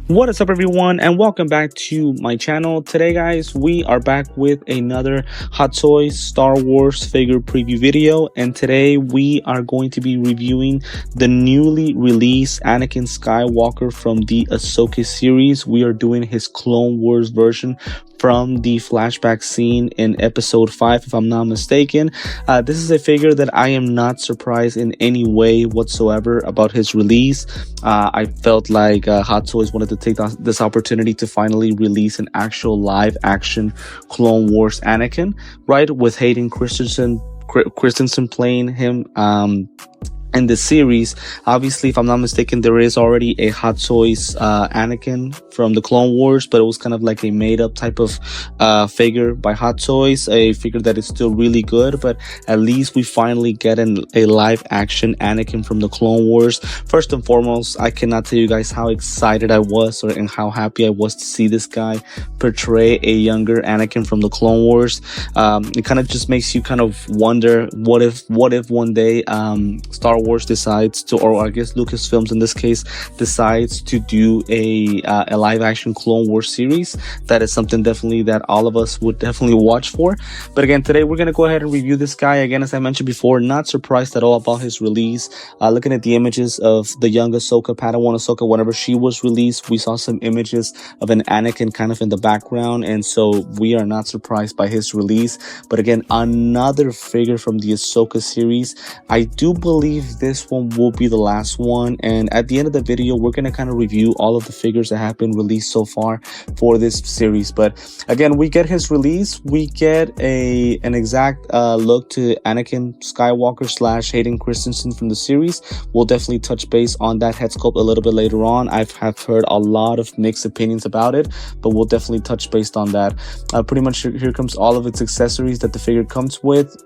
What is up, everyone, and welcome back to my channel. Today, guys, we are back with another Hot Toys Star Wars figure preview video, and today we are going to be reviewing the newly released Anakin Skywalker from the Ahsoka series. We are doing his Clone Wars version from the flashback scene in episode 5, if I'm not mistaken. This is a figure that I am not surprised in any way whatsoever about his release. I felt like Hot Toys wanted to take this opportunity to finally release an actual live action Clone Wars Anakin, right? With Hayden Christensen playing him. In the series, obviously, if I'm not mistaken, there is already a Hot Toys Anakin from the Clone Wars, but it was kind of like a made-up type of figure by Hot Toys, a figure that is still really good, but at least we finally get a live-action Anakin from the Clone Wars. First and foremost, I cannot tell you guys how excited I was and how happy I was to see this guy portray a younger Anakin from the Clone Wars. It kind of just makes you kind of wonder, what if one day Star Wars decides to, or I guess Lucasfilms in this case, decides to do a live action Clone Wars series. That is something definitely that all of us would definitely watch for. But again, today we're going to go ahead and review this guy. Again, as I mentioned before, not surprised at all about his release. Looking at the images of the young Ahsoka, Padawan Ahsoka, whenever she was released, we saw some images of an Anakin kind of in the background, and so we are not surprised by his release. But again, another figure from the Ahsoka series. I do believe this one will be the last one, and at the end of the video we're going to kind of review all of the figures that have been released so far for this series. But again, we get his release, we get an exact look to Anakin Skywalker / Hayden Christensen from the series. We'll definitely touch base on that head sculpt a little bit later on. I have heard a lot of mixed opinions about it, but we'll definitely touch base on that. Pretty much here comes all of its accessories that the figure comes with.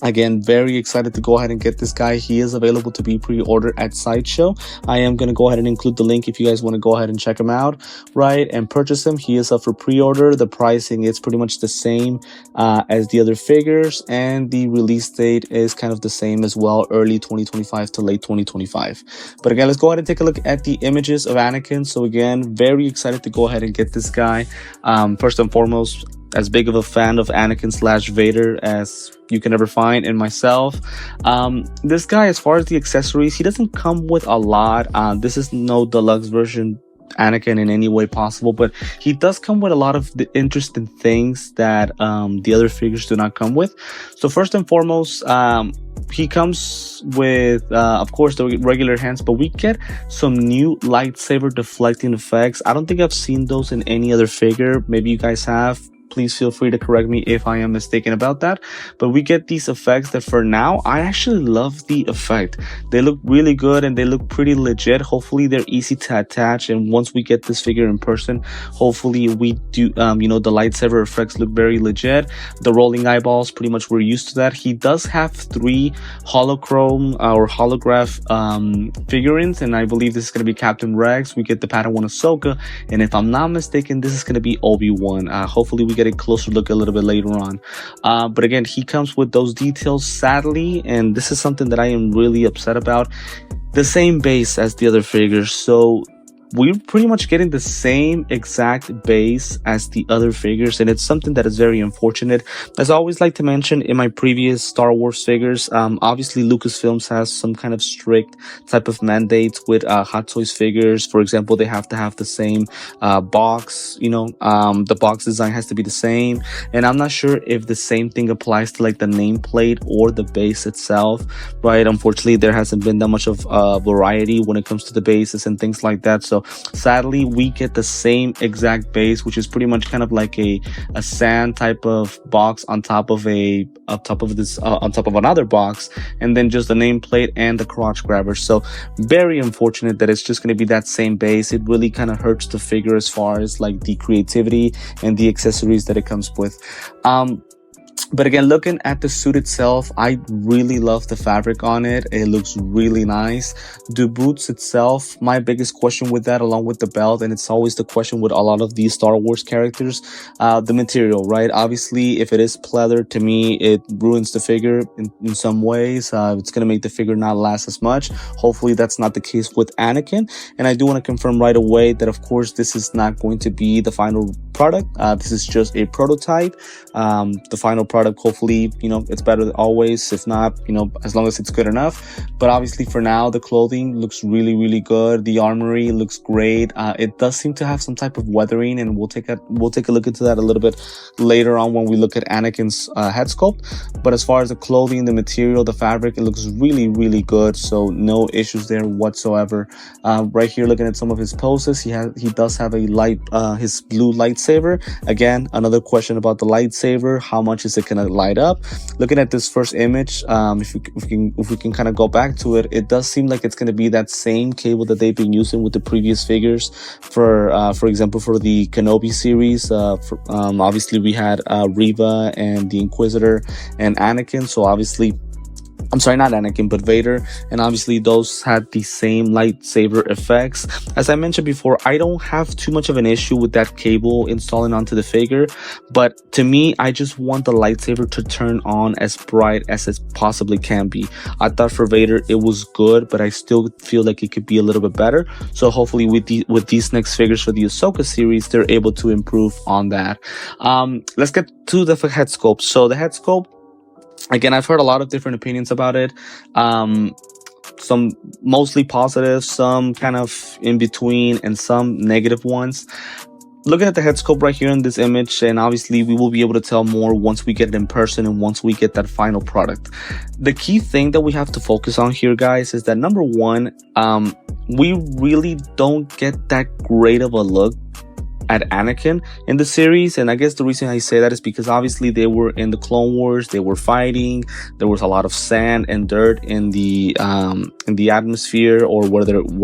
Again, very excited to go ahead and get this guy. He is available to be pre-ordered at Sideshow. I am going to go ahead and include the link if you guys want to go ahead and check him out, right, and purchase him. He is up for pre-order. The pricing is pretty much the same as the other figures, and the release date is kind of the same as well, early 2025 to late 2025. But again, let's go ahead and take a look at the images of Anakin. So again, very excited to go ahead and get this guy. First and foremost, as big of a fan of Anakin / Vader as you can ever find in myself. This guy, as far as the accessories, he doesn't come with a lot. This is no deluxe version Anakin in any way possible, but he does come with a lot of the interesting things that the other figures do not come with. So first and foremost, he comes with of course the regular hands, but we get some new lightsaber deflecting effects. I don't think I've seen those in any other figure. Maybe you guys have. Please feel free to correct me if I am mistaken about that. But we get these effects that for now, I actually love the effect. They look really good and they look pretty legit. Hopefully they're easy to attach. And once we get this figure in person, hopefully we do, the lightsaber effects look very legit. The rolling eyeballs, pretty much we're used to that. He does have 3 holochrome or holograph figurines. And I believe this is going to be Captain Rex. We get the Padawan Ahsoka. And if I'm not mistaken, this is going to be Obi-Wan. Hopefully we get a closer look a little bit later on. But again, he comes with those details, sadly, and this is something that I am really upset about. The same base as the other figures, so we're pretty much getting the same exact base as the other figures, and it's something that is very unfortunate. As I always like to mention in my previous Star Wars figures, obviously Lucasfilms has some kind of strict type of mandates with Hot Toys figures. For example, they have to have the same box, the box design has to be the same, and I'm not sure if the same thing applies to like the nameplate or the base itself, right? Unfortunately, there hasn't been that much of variety when it comes to the bases and things like that. So sadly, we get the same exact base, which is pretty much kind of like a sand type of box on top of another box, and then just the nameplate and the crotch grabber. So very unfortunate that it's just going to be that same base. It really kind of hurts the figure as far as like the creativity and the accessories that it comes with. But again, looking at the suit itself, I really love the fabric on it. It looks really nice. The boots itself, my biggest question with that, along with the belt, and it's always the question with a lot of these Star Wars characters, the material, right? Obviously, if it is pleather, to me, it ruins the figure in some ways. It's going to make the figure not last as much. Hopefully, that's not the case with Anakin. And I do want to confirm right away that, of course, this is not going to be the final product. This is just a prototype. The final product, hopefully, it's better than always. If not, as long as it's good enough. But obviously for now, the clothing looks really, really good. The armory looks great. It does seem to have some type of weathering, and we'll take a look into that a little bit later on when we look at Anakin's head sculpt. But as far as the clothing, the material, the fabric, it looks really, really good. So no issues there whatsoever. Right here, looking at some of his poses, he does have a light, his blue lightsaber. Again, another question about the lightsaber. How much is it gonna light up? Looking at this first image, if we can kind of go back to it, it does seem like it's gonna be that same cable that they've been using with the previous figures. For example, for the Kenobi series, obviously we had Reva and the Inquisitor and Anakin. So obviously, I'm sorry, not Anakin, but Vader. And obviously those had the same lightsaber effects. As I mentioned before, I don't have too much of an issue with that cable installing onto the figure. But to me, I just want the lightsaber to turn on as bright as it possibly can be. I thought for Vader, it was good, but I still feel like it could be a little bit better. So hopefully with these next figures for the Ahsoka series, they're able to improve on that. Let's get to the head sculpt. So the head sculpt, again, I've heard a lot of different opinions about it. Some mostly positive, some kind of in between, and some negative ones. Looking at the head sculpt right here in this image, and obviously we will be able to tell more once we get it in person and once we get that final product. The key thing that we have to focus on here, guys, is that number one, we really don't get that great of a look at Anakin in the series. And I guess the reason I say that is because obviously they were in the Clone Wars, they were fighting, there was a lot of sand and dirt in the atmosphere or where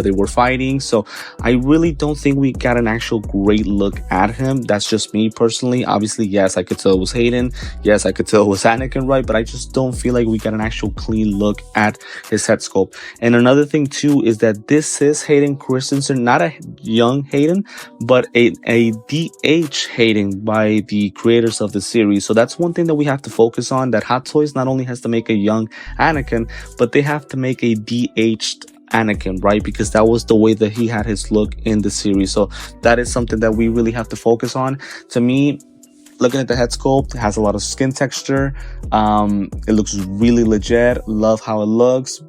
they were fighting. So I really don't think we got an actual great look at him. That's just me personally. Obviously, yes, I could tell it was Hayden, yes, I could tell it was Anakin, right? But I just don't feel like we got an actual clean look at his head sculpt. And another thing too is that this is Hayden Christensen, not a young Hayden, but a DH Hayden by the creators of the series. So that's one thing that we have to focus on, that Hot Toys not only has to make a young Anakin, but they have to make a DH'd Anakin, right? Because that was the way that he had his look in the series. So that is something that we really have to focus on. To me, looking at the head sculpt, it has a lot of skin texture. It looks really legit. Love how it looks.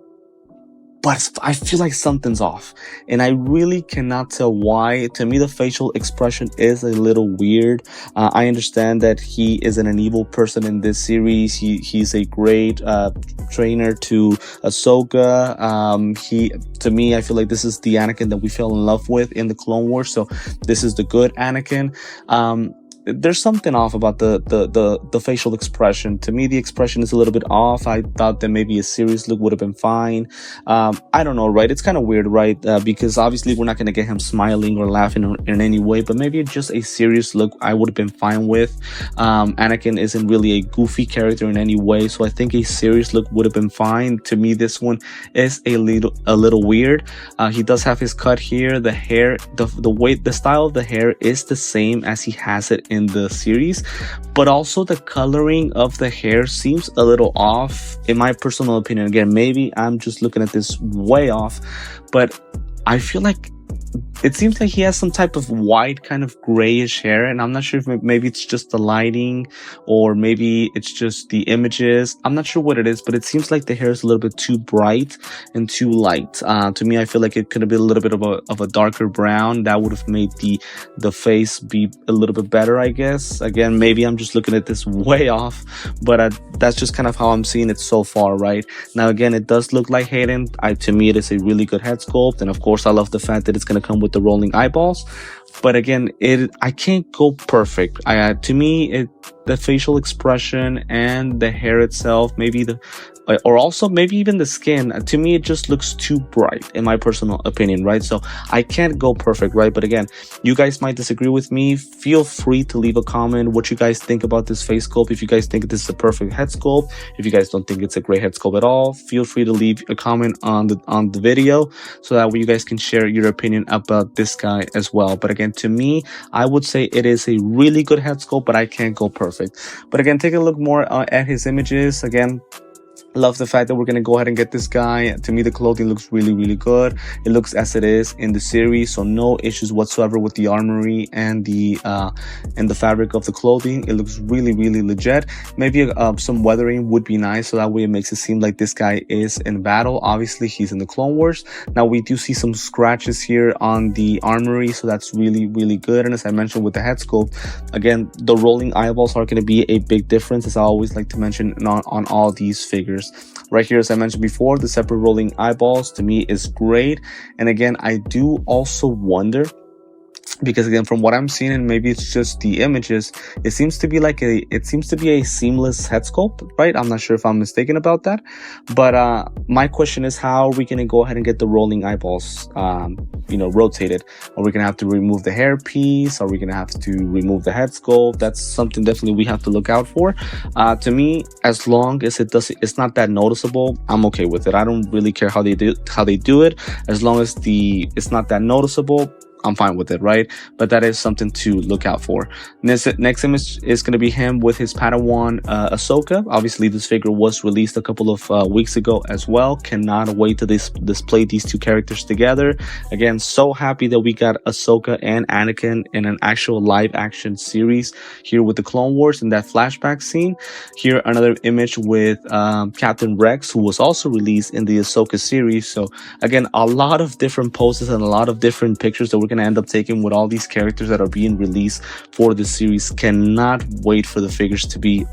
But I feel like something's off, and I really cannot tell why. To me, the facial expression is a little weird. I understand that he isn't an evil person in this series. He's a great trainer to Ahsoka. To me, I feel like this is the Anakin that we fell in love with in the Clone Wars. So this is the good Anakin. There's something off about the facial expression. To me, the expression is a little bit off. I thought that maybe a serious look would have been fine. I don't know, right? It's kind of weird, right? Because obviously we're not going to get him smiling or laughing in any way, but maybe just a serious look I would have been fine with. Anakin isn't really a goofy character in any way, so I think a serious look would have been fine. To me, this one is a little weird. He does have his cut here. The hair, the style of the hair is the same as he has it in the series, but also the coloring of the hair seems a little off, in my personal opinion. Again, maybe I'm just looking at this way off, but I feel like it seems like he has some type of white kind of grayish hair, and I'm not sure if maybe it's just the lighting or maybe it's just the images. I'm not sure what it is, but it seems like the hair is a little bit too bright and too light. To me, I feel like it could have been a little bit of a darker brown. That would have made the face be a little bit better, I guess. Again, maybe I'm just looking at this way off, but that's just kind of how I'm seeing it so far, right? Now, again, it does look like Hayden. To me, it is a really good head sculpt, and of course, I love the fact that it's going to come with the rolling eyeballs. But again, I can't go perfect. To me, the facial expression and the hair itself, maybe or also maybe even the skin. To me, it just looks too bright, in my personal opinion, right? So I can't go perfect, right? But again, you guys might disagree with me. Feel free to leave a comment what you guys think about this face sculpt. If you guys think this is a perfect head sculpt, if you guys don't think it's a great head sculpt at all, feel free to leave a comment on the video, so that way you guys can share your opinion about this guy as well. But again, to me, I would say it is a really good head sculpt, but I can't go perfect. But again, take a look more at his images. Again, love the fact that we're going to go ahead and get this guy. To me, the clothing looks really good. It looks as it is in the series, so no issues whatsoever with the armory and the fabric of the clothing. It looks really legit. Maybe some weathering would be nice, so that way it makes it seem like this guy is in battle. Obviously, he's in the Clone Wars. Now, we do see some scratches here on the armory, so that's really good. And as I mentioned with the head sculpt, again, the rolling eyeballs are going to be a big difference, as I always like to mention on all these figures. Right here, as I mentioned before, the separate rolling eyeballs to me is great. And again, I do also wonder, because again, from what I'm seeing, and maybe it's just the images, it seems to be a seamless head sculpt, right? I'm not sure if I'm mistaken about that, but my question is, how are we going to go ahead and get the rolling eyeballs rotated? Are we going to have to remove the hair piece? Are we going to have to remove the head sculpt? That's something definitely we have to look out for. To me, as long as it's not that noticeable, I'm okay with it. I don't really care how they do it, as long as it's not that noticeable. I'm fine with it, right? But that is something to look out for. Next image is going to be him with his Padawan, Ahsoka. Obviously, this figure was released a couple of weeks ago as well. Cannot wait to display these two characters together. Again, so happy that we got Ahsoka and Anakin in an actual live action series here with the Clone Wars in that flashback scene. Here, another image with Captain Rex, who was also released in the Ahsoka series. So again, a lot of different poses and a lot of different pictures that we're going to end up taking with all these characters that are being released for the series. Cannot wait for the figures to be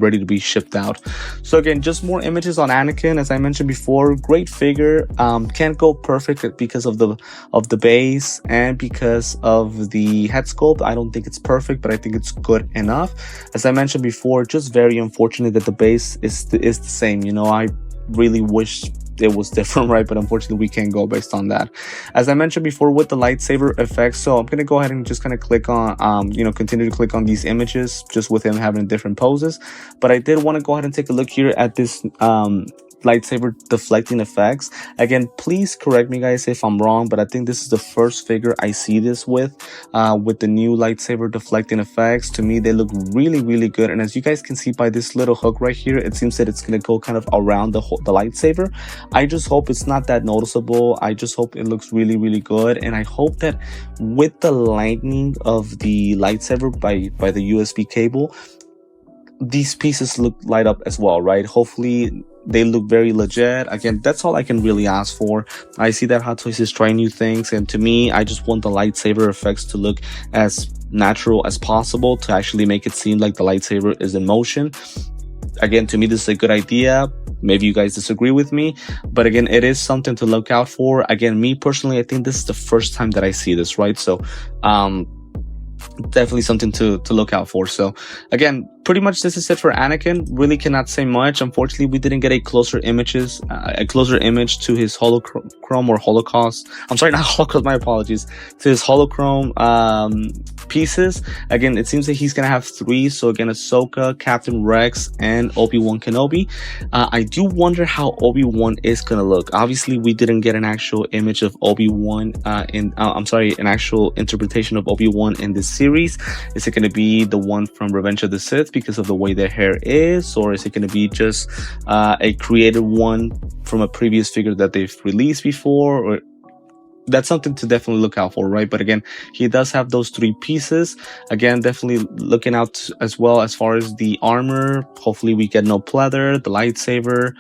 ready to be shipped out. So again, just more images on Anakin. As I mentioned before, great figure. Can't go perfect because of the base and because of the head sculpt. I don't think it's perfect, but I think it's good enough. As I mentioned before, just very unfortunate that the base is the same. I really wish it was different, right? But unfortunately, we can't go based on that. As I mentioned before with the lightsaber effects, so I'm gonna go ahead and just kind of click on continue to click on these images just with him having different poses. But I did want to go ahead and take a look here at this lightsaber deflecting effects. Again, please correct me guys if I'm wrong, but I think this is the first figure I see this with the new lightsaber deflecting effects. To me, they look really good. And as you guys can see by this little hook right here, it seems that it's going to go kind of around the lightsaber. I just hope it's not that noticeable. I just hope it looks really good. And I hope that with the lightning of the lightsaber by the USB cable, these pieces light up as well, right? Hopefully they look very legit. Again, that's all I can really ask for. I see that Hot Toys is trying new things, and to me, I just want the lightsaber effects to look as natural as possible, to actually make it seem like the lightsaber is in motion. Again, to me, this is a good idea. Maybe you guys disagree with me, but again, it is something to look out for. Again, me personally, I think this is the first time that I see this, right? So definitely something to look out for. So again, pretty much this is it for Anakin. Really cannot say much. Unfortunately, we didn't get a closer image to his holochrome or holocaust. I'm sorry, not holocaust, my apologies. To his holochrome pieces. Again, it seems that he's gonna have 3. So again, Ahsoka, Captain Rex, and Obi-Wan Kenobi. I do wonder how Obi-Wan is gonna look. Obviously, we didn't get an actual image of Obi-Wan an actual interpretation of Obi-Wan in this series. Is it gonna be the one from Revenge of the Sith because of the way their hair is, or is it going to be just a created one from a previous figure that they've released before? Or that's something to definitely look out for, right? But again, he does have those 3 pieces. Again, definitely looking out as well as far as the armor. Hopefully we get no pleather, the lightsaber,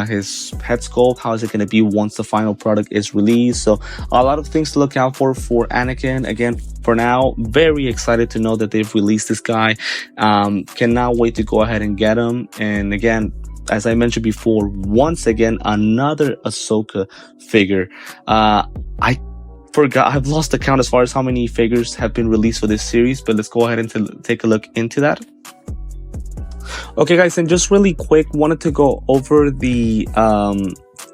his head sculpt. How is it going to be once the final product is released? So a lot of things to look out for Anakin. Again, for now, very excited to know that they've released this guy. Cannot wait to go ahead and get him. And again, as I mentioned before, once again, another Ahsoka figure. I forgot, I've lost the count as far as how many figures have been released for this series, but let's go ahead and take a look into that. Okay, guys, and just really quick, wanted to go over the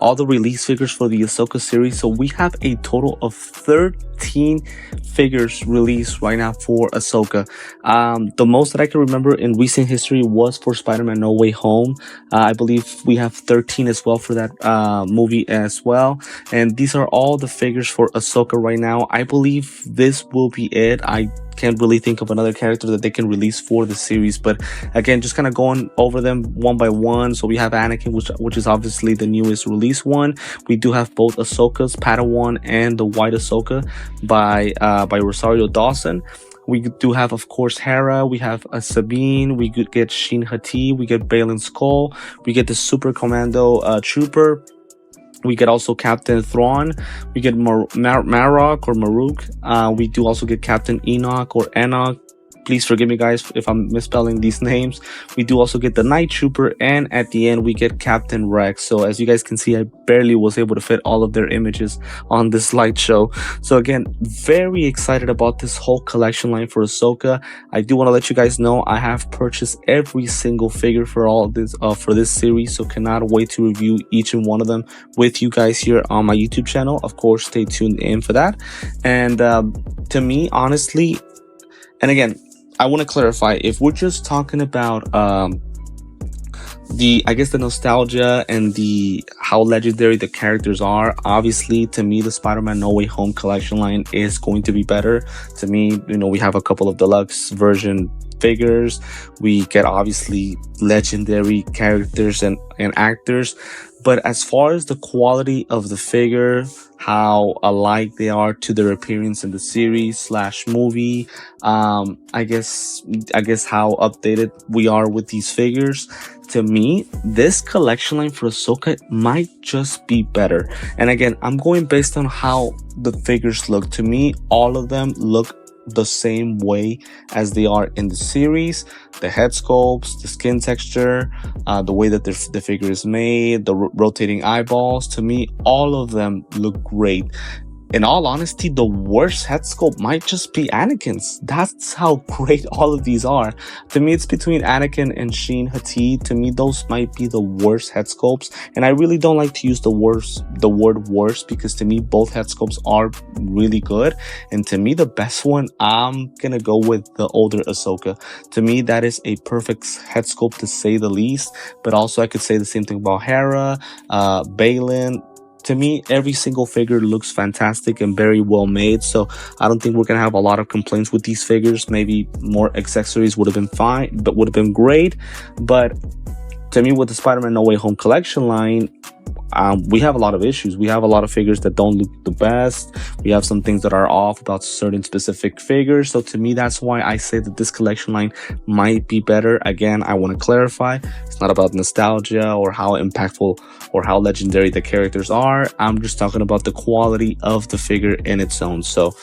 all the release figures for the Ahsoka series. So we have a total of 13 figures released right now for Ahsoka. The most that I can remember in recent history was for Spider-Man No Way Home. I believe we have 13 as well for that movie as well. And these are all the figures for Ahsoka right now. I believe this will be it. I can't really think of another character that they can release for the series, but again, just kind of going over them one by one. So we have Anakin, which is obviously the newest release one. We do have both Ahsoka's Padawan and the White Ahsoka by Rosario Dawson. We do have, of course, Hera. We have Sabine. We could get Shin Hati. We get Baylan Skoll. We get the Super Commando Trooper. We get also Captain Thrawn. We get Marok or Maruk. We do also get Captain Enoch or Enoch. Please forgive me, guys, if I'm misspelling these names. We do also get the Night Trooper, and at the end, we get Captain Rex. So as you guys can see, I barely was able to fit all of their images on this slideshow. So again, very excited about this whole collection line for Ahsoka. I do want to let you guys know I have purchased every single figure for all of this for this series, so cannot wait to review each and one of them with you guys here on my YouTube channel. Of course, stay tuned in for that. And to me, honestly, and again, I want to clarify, if we're just talking about the nostalgia and the how legendary the characters are, obviously to me the Spider-Man No Way Home collection line is going to be better. To me, we have a couple of deluxe version figures. We get obviously legendary characters and actors, but as far as the quality of the figure, how alike they are to their appearance in the series / movie, I guess how updated we are with these figures, to me this collection line for Ahsoka might just be better. And again, I'm going based on how the figures look. To me, all of them look the same way as they are in the series. The head sculpts, the skin texture, the way that the figure is made, the rotating eyeballs, to me all of them look great. In all honesty, the worst head sculpt might just be Anakin's. That's how great all of these are. To me, it's between Anakin and Shin Hati. To me, those might be the worst head sculpts. And I really don't like to use the word worst, because to me, both head sculpts are really good. And to me, the best one, I'm gonna go with the older Ahsoka. To me, that is a perfect head sculpt, to say the least. But also, I could say the same thing about Hera, Baylan. To me, every single figure looks fantastic and very well made. So I don't think we're going to have a lot of complaints with these figures. Maybe more accessories would have been fine, but would have been great. But to me, with the Spider-Man No Way Home collection line, we have a lot of issues. We have a lot of figures that don't look the best. We have some things that are off about certain specific figures. So to me, that's why I say that this collection line might be better. Again, I want to clarify, it's not about nostalgia or how impactful or how legendary the characters are. I'm just talking about the quality of the figure in its own. So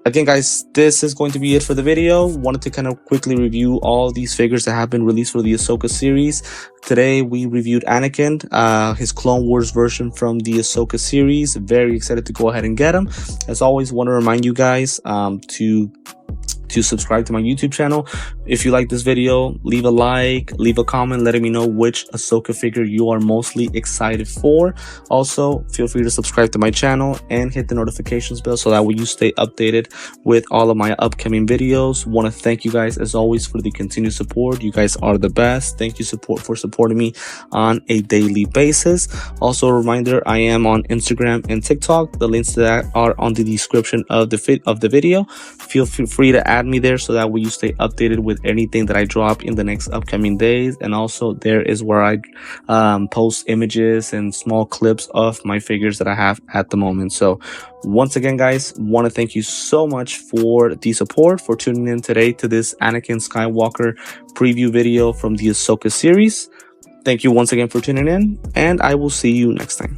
again, guys, this is going to be it for the video. Wanted to kind of quickly review all these figures that have been released for the Ahsoka series. Today, we reviewed Anakin, his Clone Wars version from the Ahsoka series. Very excited to go ahead and get him. As always, want to remind you guys to subscribe to my YouTube channel. If you like this video, leave a like, leave a comment, letting me know which Ahsoka figure you are mostly excited for. Also, feel free to subscribe to my channel and hit the notifications bell so that way you stay updated with all of my upcoming videos. Want to thank you guys as always for the continued support. You guys are the best. Thank you for supporting me on a daily basis. Also, a reminder, I am on Instagram and TikTok. The links to that are on the description of the video. Feel free to add me there so that way you stay updated with anything that I drop in the next upcoming days. And also, there is where I post images and small clips of my figures that I have at the moment. So once again, guys, want to thank you so much for the support, for tuning in today to this Anakin Skywalker preview video from the Ahsoka series. Thank you once again for tuning in, and I will see you next time.